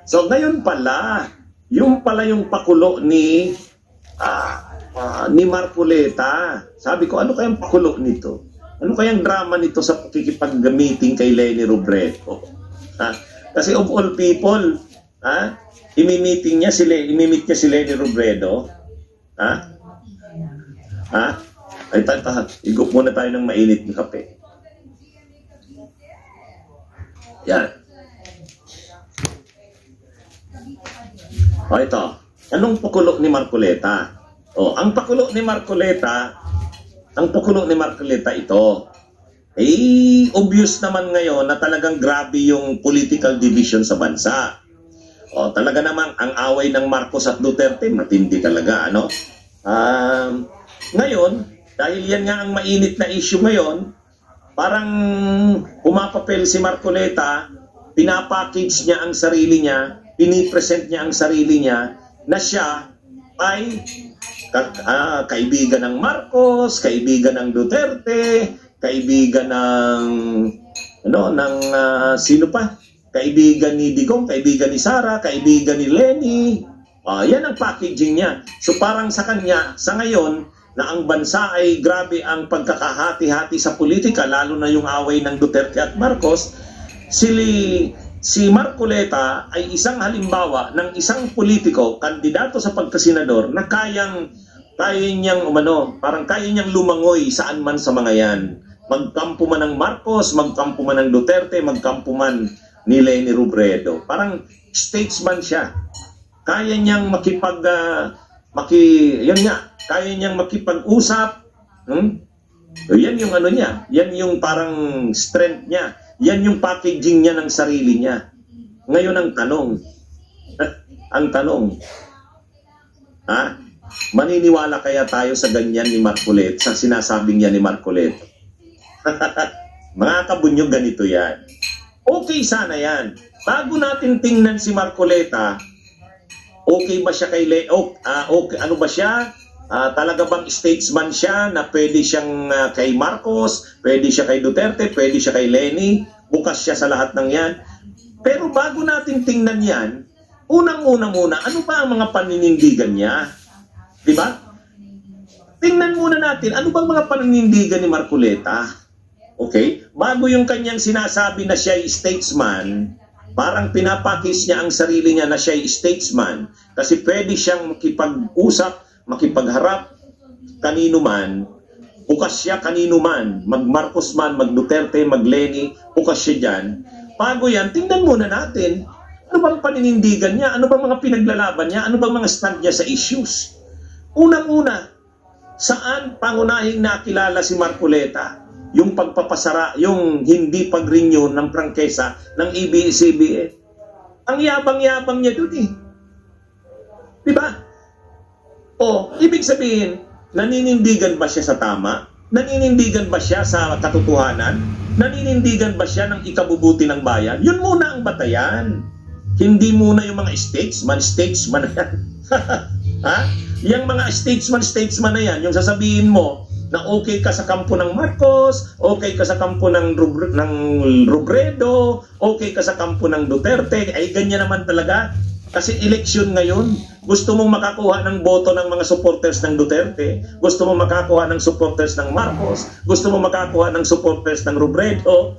So ngayon pala, yung pakulo ni Marcoleta. Sabi ko, ano kayang pakulo nito? Ano kayang drama nito sa pakikipag-meeting kay Leni Robredo? Kasi of all people, imimit niya si Leni Robredo. Ay, igup muna tayo ng mainit na kape. Yan. O ito, anong pakulo ni Marcoleta? Ang pakulo ni Marcoleta ito, obvious naman ngayon na talagang grabe yung political division sa bansa. Talaga namang ang away ng Marcos at Duterte, matindi talaga, ano? Ngayon, dahil yan nga ang mainit na issue ngayon, parang humapapel si Marcoleta, pinapackage niya ang sarili niya, pinipresent niya ang sarili niya na siya ay kaibigan ng Marcos, kaibigan ng Duterte, kaibigan ng sino pa? Kaibigan ni Digong, kaibigan ni Sara, kaibigan ni Leni. Yan ang packaging niya. So parang sa kanya, sa ngayon, na ang bansa ay grabe ang pagkakahati-hati sa politika, lalo na yung away ng Duterte at Marcos, si Marcoleta ay isang halimbawa ng isang politiko, kandidato sa pagkasenador, na kaya niyang lumangoy saan man sa mga yan. Magkampo man ng Marcos, magkampo man ng Duterte, magkampo man ni Leni Robredo. Parang statesman siya. Kaya niyang kaya niyang makipag-usap. Yan yung ano niya. Yan yung parang strength niya. Yan yung packaging niya ng sarili niya. Ngayon ang tanong, maniniwala kaya tayo sa ganyan ni Marcoleta, sa sinasabing yan ni Marcoleta? Mga kabunyog, ganito yan. Okay sana yan. Bago natin tingnan si Marcoleta, okay ba siya kay ano ba siya? Talaga bang statesman siya na pwede siyang kay Marcos, pwede siya kay Duterte, pwede siya kay Leni, bukas siya sa lahat ng yan. Pero bago natin tingnan yan, unang-una muna, ano ba ang mga paninindigan niya? Diba? Tingnan muna natin, ano bang mga paninindigan ni Marcoleta? Okay? Bago yung kanyang sinasabi na siya ay statesman, parang pinapakis niya ang sarili niya na siya ay statesman kasi pwede siyang makipag-usap, makipagharap kanino man, bukas siya kanino man, mag-Marcos man, mag-Duterte, mag-Leni, bukas siya dyan. Bago yan, tingnan muna natin, ano bang paninindigan niya, ano bang mga pinaglalaban niya, ano bang mga stand niya sa issues. Unang-una, saan pangunahing nakilala si Marcoleta? Yung pagpapasara, yung hindi pag-renew ng prangkesa ng ABS-CBN. Ang yabang-yabang niya doon eh. Diba? Ibig sabihin, naninindigan ba siya sa tama? Naninindigan ba siya sa katotohanan? Naninindigan ba siya ng ikabubuti ng bayan? Yun muna ang batayan. Hindi muna yung mga statesman na yan. Yung mga statesman na yan, yung sasabihin mo, na okay ka sa kampo ng Marcos, okay ka sa kampo ng Robredo, okay ka sa kampo ng Duterte, ay ganyan naman talaga. Kasi eleksyon ngayon, gusto mong makakuha ng boto ng mga supporters ng Duterte, gusto mong makakuha ng supporters ng Marcos, gusto mong makakuha ng supporters ng Robredo,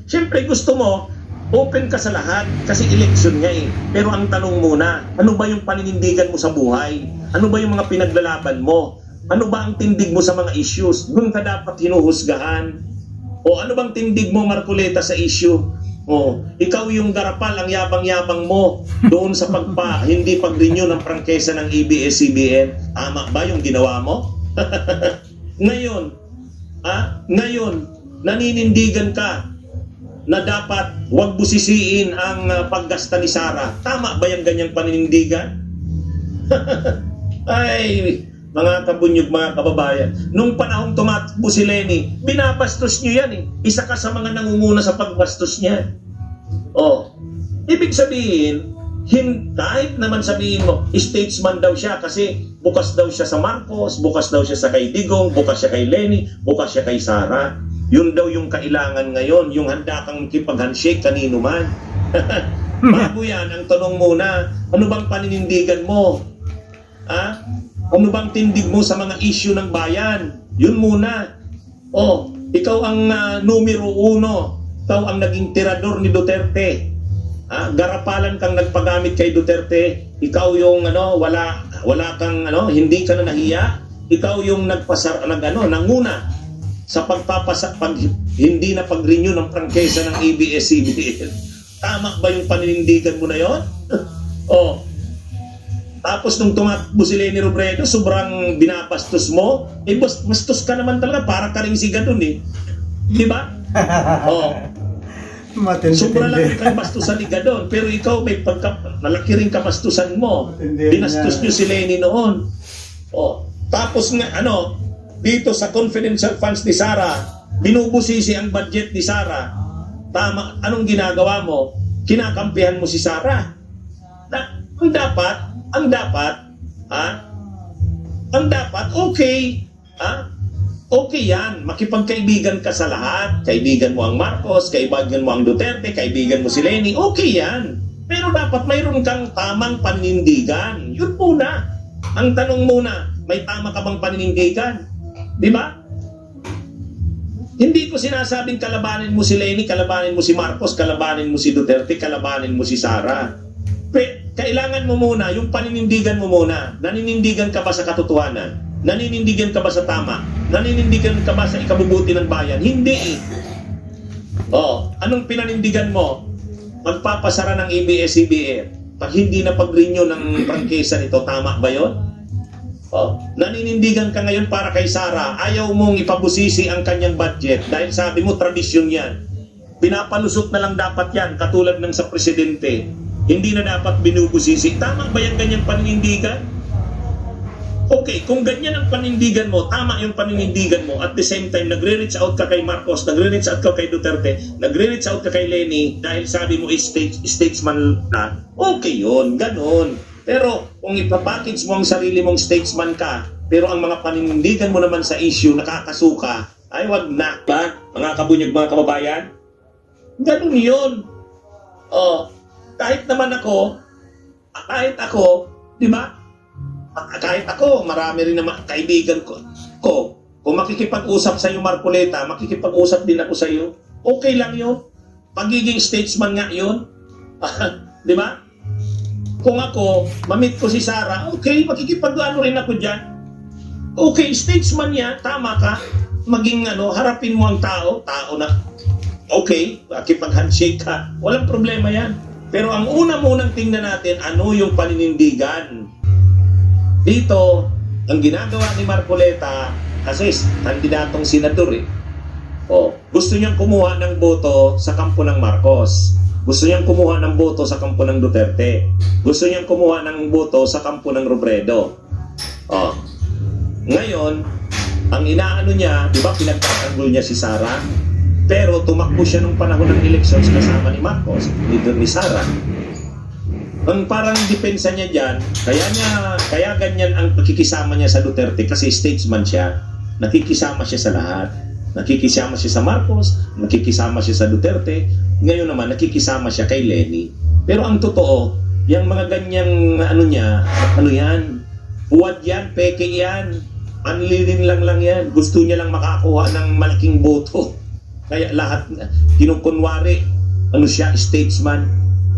Siyempre gusto mo, open ka sa lahat kasi eleksyon nga eh. Pero ang tanong muna, ano ba yung paninindigan mo sa buhay? Ano ba yung mga pinaglalaban mo? Ano ba ang tindig mo sa mga issues? Doon ka dapat hinuhusgahan. O ano bang tindig mo, Marcoleta, sa issue? Ikaw yung garapal, ang yabang-yabang mo doon sa hindi pag-renew ng prangkesa ng ABS-CBN. Tama ba yung ginawa mo? Ngayon, naninindigan ka na dapat huwag busisiin ang paggasta ni Sara. Tama ba yung ganyang paninindigan? Ay, mga kabunyog, mga kababayan, nung panahong tumatakbo si Leni, binabastos nyo yan eh. Isa ka sa mga nangunguna sa pagbastos niya. Ibig sabihin, kahit naman sabihin mo, statesman daw siya kasi bukas daw siya sa Marcos, bukas daw siya sa kay Digong, bukas siya kay Leni, bukas siya kay Sara. Yun daw yung kailangan ngayon, yung handa kang kipag-handshake kanino man. Bago yan, ang tanong muna, ano bang paninindigan mo? Ha? Ano bang tindig mo sa mga issue ng bayan? Yun muna. Oh, ikaw ang numero 1. Ikaw ang naging tirador ni Duterte. Garapalan kang nagpagamit kay Duterte. Ikaw yung wala kang hindi ka na nahiya. Ikaw yung nanguna sa hindi na pag-renew ng prangkesa ng ABS-CBN. Tama ba yung paninindigan mo na yon? Oh. Tapos nung tumakbo si Leni Robredo, sobrang binabastos mo. Bastos ka naman talaga, para ka rin siga dun eh. Di ba? Oh. Sobra lang kang bastusan liga doon. Pero ikaw, malaki rin kabastusan mo. Binastos nyo si Leni noon. Oh. Tapos nga, dito sa confidential funds ni Sara, binubusisi ang budget ni Sara. Tama, anong ginagawa mo? Kinakampihan mo si Sara. Ang dapat, okay. Okay yan, makipagkaibigan ka sa lahat. Kaibigan mo ang Marcos, kaibigan mo ang Duterte, kaibigan mo si Leni, okay yan. Pero dapat mayroon kang tamang paninindigan. Yun muna. Ang tanong muna, may tama ka bang paninindigan? Di ba? Hindi ko sinasabing kalabanin mo si Leni, kalabanin mo si Marcos, kalabanin mo si Duterte, kalabanin mo si Sara. Kailangan mo muna, yung paninindigan mo muna. Naninindigan ka ba sa katotohanan? Naninindigan ka ba sa tama? Naninindigan ka ba sa ikabubuti ng bayan? Hindi eh. Anong pinanindigan mo? Magpapasara ng ABS-CBN. Pag hindi na pag-renew ng prangkesa nito, tama ba yun? Naninindigan ka ngayon para kay Sara, ayaw mong ipabusisi ang kanyang budget dahil sabi mo tradisyon yan. Pinapalusot na lang dapat yan, katulad ng sa presidente. Hindi na dapat binubusisi. Tama ba yan ganyang paninindigan? Okay, kung ganyan ang paninindigan mo, tama yung paninindigan mo, at the same time, nagre-reach out ka kay Marcos, nagre-reach out ka kay Duterte, nagre-reach out ka kay Leni, dahil sabi mo statesman na, okay yun, ganun. Pero kung ipapackage mo ang sarili mong statesman ka, pero ang mga paninindigan mo naman sa issue nakakasuka, ay wag na ba, mga kabunyog, mga kababayan? Ganun yun. Kahit ako, di ba? Kahit ako, marami rin naman kaibigan ko. Kung makikipag-usap sa iyo, Marcoleta, makikipag-usap din ako sa iyo. Okay lang yun. Pagiging statesman nga yun. Di ba? Kung ako, mamit ko si Sara, okay, makikipag-ano rin ako dyan. Okay, statesman niya, tama ka. Maging harapin mo ang tao na, okay, makikipag-handshake ka. Walang problema yan. Pero ang munang tingnan natin, ano yung paninindigan. Dito, ang ginagawa ni Marcoleta, kasi kandidatong senador eh. Gusto niyang kumuha ng boto sa kampo ng Marcos. Gusto niyang kumuha ng boto sa kampo ng Duterte. Gusto niyang kumuha ng boto sa kampo ng Robredo. Ngayon, ang inaano niya, di ba pinagtatanggol niya si Sara? Pero tumakbo siya nung panahon ng elections kasama ni Marcos, leader ni Sara. Ang parang depensa niya dyan, kaya ganyan ang pakikisama niya sa Duterte kasi statesman siya. Nakikisama siya sa lahat. Nakikisama siya sa Marcos, nakikisama siya sa Duterte, ngayon naman nakikisama siya kay Leni. Pero ang totoo, yung mga ganyang yan, huwad yan, peke yan, panlilin lang yan, gusto niya lang makakuha ng malaking boto. Kaya lahat, kinukunwari, siya, statesman.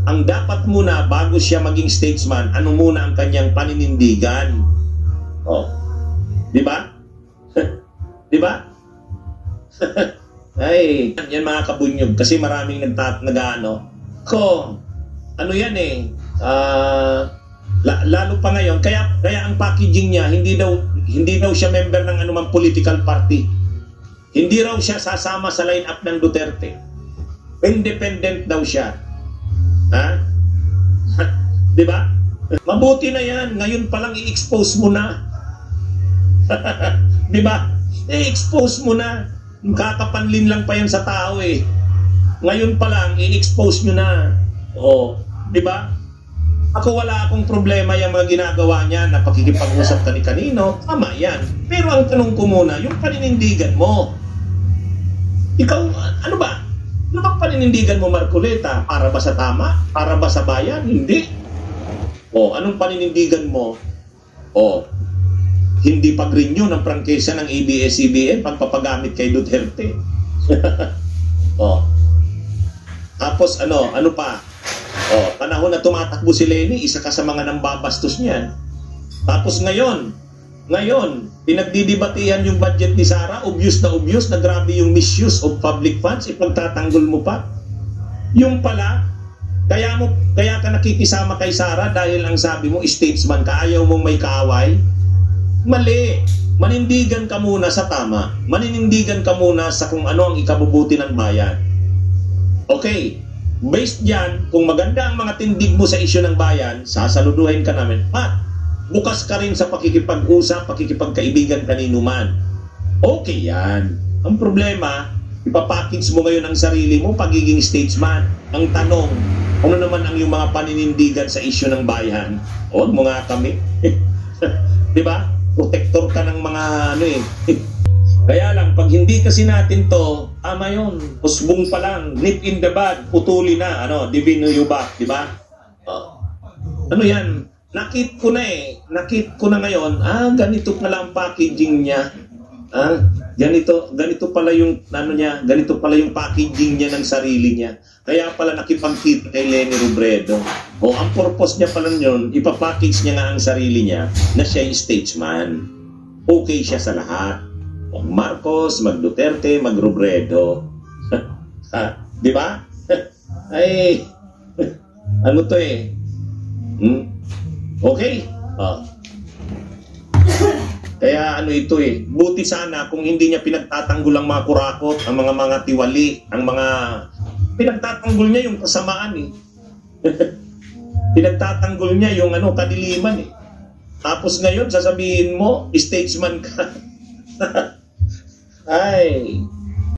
Ang dapat muna, bago siya maging statesman, ano muna ang kanyang paninindigan? Di ba? Di ba? Ay, yan mga kabunyog, kasi maraming nag-ano. Yan eh, lalo pa ngayon, kaya ang packaging niya, hindi daw siya member ng anumang political party. Hindi raw siya sasama sa line-up ng Duterte. Independent daw siya. Di ba? Mabuti na yan. Ngayon pa lang i-expose mo na. Di ba? I-expose mo na. Kakapanlin lang pa yan sa tao eh. Ngayon pa lang i-expose nyo na. Di ba? Ako wala akong problema yung mga ginagawa niya na pakikipag-usap kanino. Tama yan. Pero ang tanong ko muna, yung paninindigan mo. Ikaw, ano ba? Ano bang paninindigan mo, Marcoleta? Para ba sa tama? Para ba sa bayan? Hindi. O, anong paninindigan mo? O, hindi pag-renew ng prangkesa ng ABS-CBN pagpapagamit kay Duterte. O. Tapos ano pa? O, panahon na tumatakbo si Leni, isa ka sa mga nambabastos niyan. Tapos ngayon, pinagdidibatihan yung budget ni Sara, obvious na grabe yung misuse of public funds, ipagtatanggol mo pa. Yung pala, kaya ka nakikisama kay Sara dahil ang sabi mo, statesman ka, ayaw mong may kaaway. Mali. Manindigan ka muna sa tama. Maninindigan ka muna sa kung ano ang ikabubuti ng bayan. Okay. Based dyan, kung maganda ang mga tindig mo sa isyu ng bayan, sasaluduhin ka namin. At bukas ka rin sa pakikipag-usap, pakikipagkaibigan kanino man. Okay yan. Ang problema, ipapackage mo ngayon ang sarili mo, pagiging statesman. Ang tanong, ano naman ang yung mga paninindigan sa isyu ng bayan? Huwag mo nga kami. Diba? Protector ka ng mga ano eh. Kaya lang, pag hindi kasi natin to, ama yun, usbong pa lang, nip in the bud, putuli na, divino you back, diba? Ano yan? Nakit ko na ngayon, ganito pala ang packaging niya. Ganito pala yung ganito pala yung packaging niya ng sarili niya. Kaya pala nakipagkita kay Leni Robredo. O ang purpose niya pala yun, ipapackage niya nga ang sarili niya na siya yung statesman. Okay siya sa lahat. Mag Marcos, mag Duterte, mag Robredo. Di ba? Ay, ano to eh? Okay? Kaya ano ito eh, buti sana kung hindi niya pinagtatanggol ang mga kurakot, ang mga tiwali, ang mga pinagtatanggol niya yung kasamaan eh. Pinagtatanggol niya yung kadiliman eh. Tapos ngayon sasabihin mo, statesman ka. Ay,